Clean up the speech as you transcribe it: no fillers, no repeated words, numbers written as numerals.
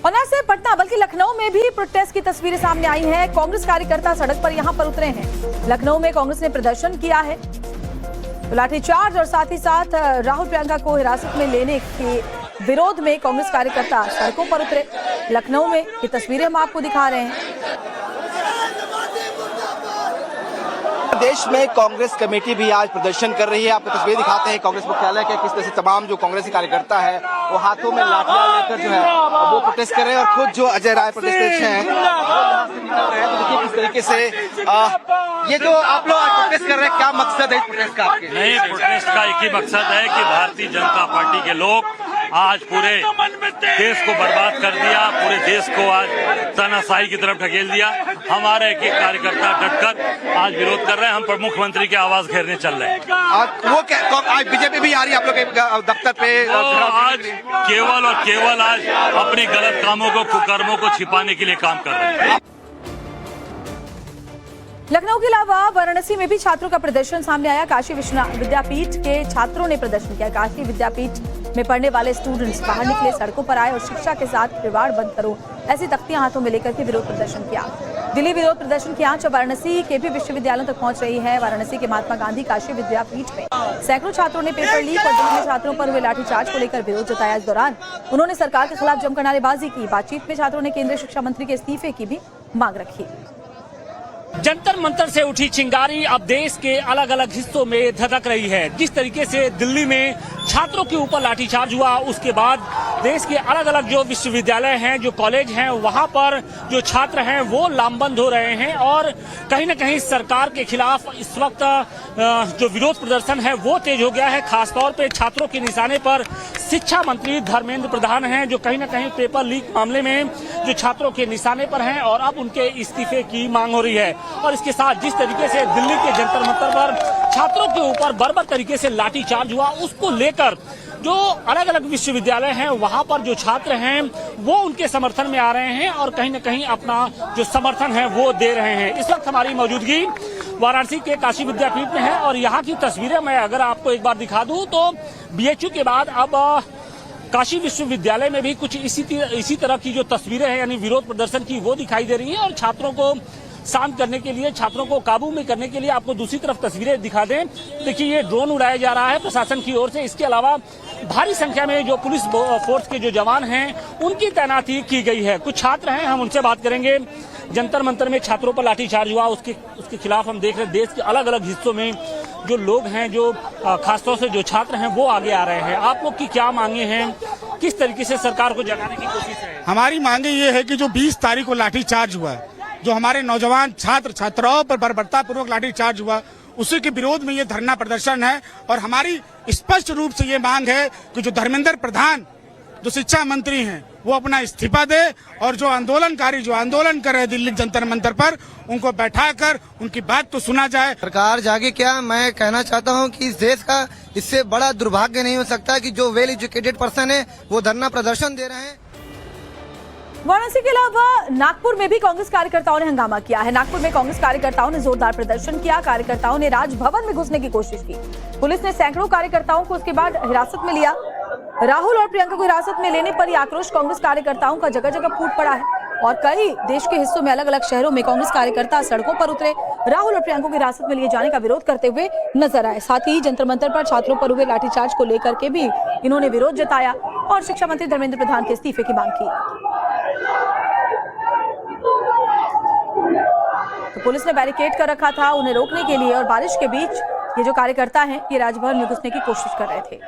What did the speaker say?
और न सिर्फ पटना बल्कि लखनऊ में भी प्रोटेस्ट की तस्वीरें सामने आई हैं। कांग्रेस कार्यकर्ता सड़क पर यहां पर उतरे हैं। लखनऊ में कांग्रेस ने प्रदर्शन किया है, तो लाठीचार्ज और साथ ही साथ राहुल प्रियंका को हिरासत में लेने के विरोध में कांग्रेस कार्यकर्ता सड़कों पर उतरे। लखनऊ में ये तस्वीरें हम आपको दिखा रहे हैं। देश में कांग्रेस कमेटी भी आज प्रदर्शन कर रही है। आपको तस्वीर दिखाते हैं कांग्रेस मुख्यालय के, किस तरह से तमाम जो कांग्रेसी कार्यकर्ता है वो हाथों में लाठियां लेकर जो है वो प्रोटेस्ट कर रहे हैं। और खुद जो अजय राय प्रोटेस्ट हैं तो देखिए किस तरीके से ये जो आप लोग प्रोटेस्ट कर रहे हैं, क्या मकसद है इस प्रोटेस्ट का आपके? नहीं, प्रोटेस्ट का एक ही मकसद है कि भारतीय जनता पार्टी के लोग आज पूरे देश को बर्बाद कर दिया, पूरे देश को आज तानाशाही की तरफ ढकेल दिया। हमारे एक कार्यकर्ता डटकर आज विरोध कर रहे हैं। हम प्रमुख मंत्री के आवास घेरने चल रहे हैं। आज बीजेपी भी आ रही है आप लोग के दफ्तर पे? आज केवल और केवल आज अपने गलत कामों को, कुकर्मों को छिपाने के लिए काम कर रहे हैं। लखनऊ के अलावा वाराणसी में भी छात्रों का प्रदर्शन सामने आया। काशी विद्यापीठ के छात्रों ने प्रदर्शन किया। काशी विद्यापीठ में पढ़ने वाले स्टूडेंट्स बाहर निकले, सड़कों पर आए और शिक्षा के साथ खिलवाड़ बंद करो ऐसी तख्तियां हाथों में लेकर के विरोध प्रदर्शन किया। दिल्ली विरोध प्रदर्शन की आंच वाराणसी के भी विश्वविद्यालयों तक पहुंच रही है। वाराणसी के महात्मा गांधी काशी विद्यापीठ में सैकड़ों छात्रों ने पेपर लीक और दिल्ली में छात्रों पर हुए लाठीचार्ज को लेकर विरोध जताया। इस दौरान उन्होंने सरकार के खिलाफ जमकर नारेबाजी की। बातचीत में छात्रों ने केंद्रीय शिक्षा मंत्री के इस्तीफे की भी मांग रखी। जंतर मंतर से उठी चिंगारी अब देश के अलग अलग हिस्सों में धधक रही है। जिस तरीके से दिल्ली में छात्रों के ऊपर लाठीचार्ज हुआ, उसके बाद देश के अलग अलग जो विश्वविद्यालय हैं, जो कॉलेज हैं, वहां पर जो छात्र हैं वो लामबंद हो रहे हैं और कहीं न कहीं सरकार के खिलाफ इस वक्त जो विरोध प्रदर्शन है वो तेज हो गया है। खासतौर पे छात्रों के निशाने पर शिक्षा मंत्री धर्मेंद्र प्रधान हैं, जो कहीं न कहीं पेपर लीक मामले में जो छात्रों के निशाने पर हैं और अब उनके इस्तीफे की मांग हो रही है। और इसके साथ जिस तरीके से दिल्ली के जंतर मंतर पर छात्रों के ऊपर बर्बर तरीके से लाठीचार्ज हुआ, उसको लेकर जो अलग अलग विश्वविद्यालय हैं वहां पर जो छात्र हैं वो उनके समर्थन में आ रहे हैं और कहीं न कहीं अपना जो समर्थन है वो दे रहे हैं। इस वक्त हमारी मौजूदगी वाराणसी के काशी विद्यापीठ में है और यहाँ की तस्वीरें मैं अगर आपको एक बार दिखा दूं तो बीएचयू के बाद अब काशी विश्वविद्यालय में भी कुछ इसी तरह की जो तस्वीरें हैं यानी विरोध प्रदर्शन की वो दिखाई दे रही है। और छात्रों को शांत करने के लिए, छात्रों को काबू में करने के लिए आपको दूसरी तरफ तस्वीरें दिखा दें। देखिए ये ड्रोन उड़ाया जा रहा है प्रशासन की ओर से। इसके अलावा भारी संख्या में जो पुलिस फोर्स के जो जवान हैं उनकी तैनाती की गई है। कुछ छात्र हैं, हम उनसे बात करेंगे। जंतर मंतर में छात्रों पर लाठीचार्ज हुआ, उसके खिलाफ हम देख रहे हैं देश के अलग अलग हिस्सों में जो लोग हैं, जो खासतौर से जो छात्र हैं वो आगे आ रहे हैं। आप लोग की क्या मांगे हैं, किस तरीके से सरकार को जगाने की कोशिश है? हमारी मांगे ये है कि जो 20 तारीख को लाठीचार्ज हुआ, जो हमारे नौजवान छात्र छात्राओं पर बर्बरतापूर्वक लाठीचार्ज हुआ, उसी के विरोध में ये धरना प्रदर्शन है। और हमारी स्पष्ट रूप से ये मांग है कि जो धर्मेंद्र प्रधान जो शिक्षा मंत्री हैं वो अपना इस्तीफा दे और जो आंदोलनकारी जो आंदोलन कर रहे हैं दिल्ली जंतर मंतर पर, उनको बैठाकर उनकी बात तो सुना जाए। सरकार जागे क्या, मैं कहना चाहता हूं कि इस देश का इससे बड़ा दुर्भाग्य नहीं हो सकता कि जो वेल एजुकेटेड पर्सन है वो धरना प्रदर्शन दे रहे हैं। वाराणसी के अलावा नागपुर में भी कांग्रेस कार्यकर्ताओं ने हंगामा किया है। नागपुर में कांग्रेस कार्यकर्ताओं ने जोरदार प्रदर्शन किया। कार्यकर्ताओं ने राजभवन में घुसने की कोशिश की। पुलिस ने सैकड़ों कार्यकर्ताओं को उसके बाद हिरासत में लिया। राहुल और प्रियंका को हिरासत में लेने पर आक्रोश कांग्रेस कार्यकर्ताओं का जगह जगह फूट पड़ा है और कई देश के हिस्सों में अलग अलग शहरों में कांग्रेस कार्यकर्ता सड़कों पर उतरे, राहुल और प्रियंका को हिरासत में लिए जाने का विरोध करते हुए नजर आए। साथ ही जंतर मंतर पर छात्रों पर हुए लाठीचार्ज को लेकर के भी इन्होंने विरोध जताया और शिक्षा मंत्री धर्मेंद्र प्रधान के इस्तीफे की मांग की। तो पुलिस ने बैरिकेड कर रखा था उन्हें रोकने के लिए और बारिश के बीच ये जो कार्यकर्ता हैं ये राजभवन में घुसने की कोशिश कर रहे थे।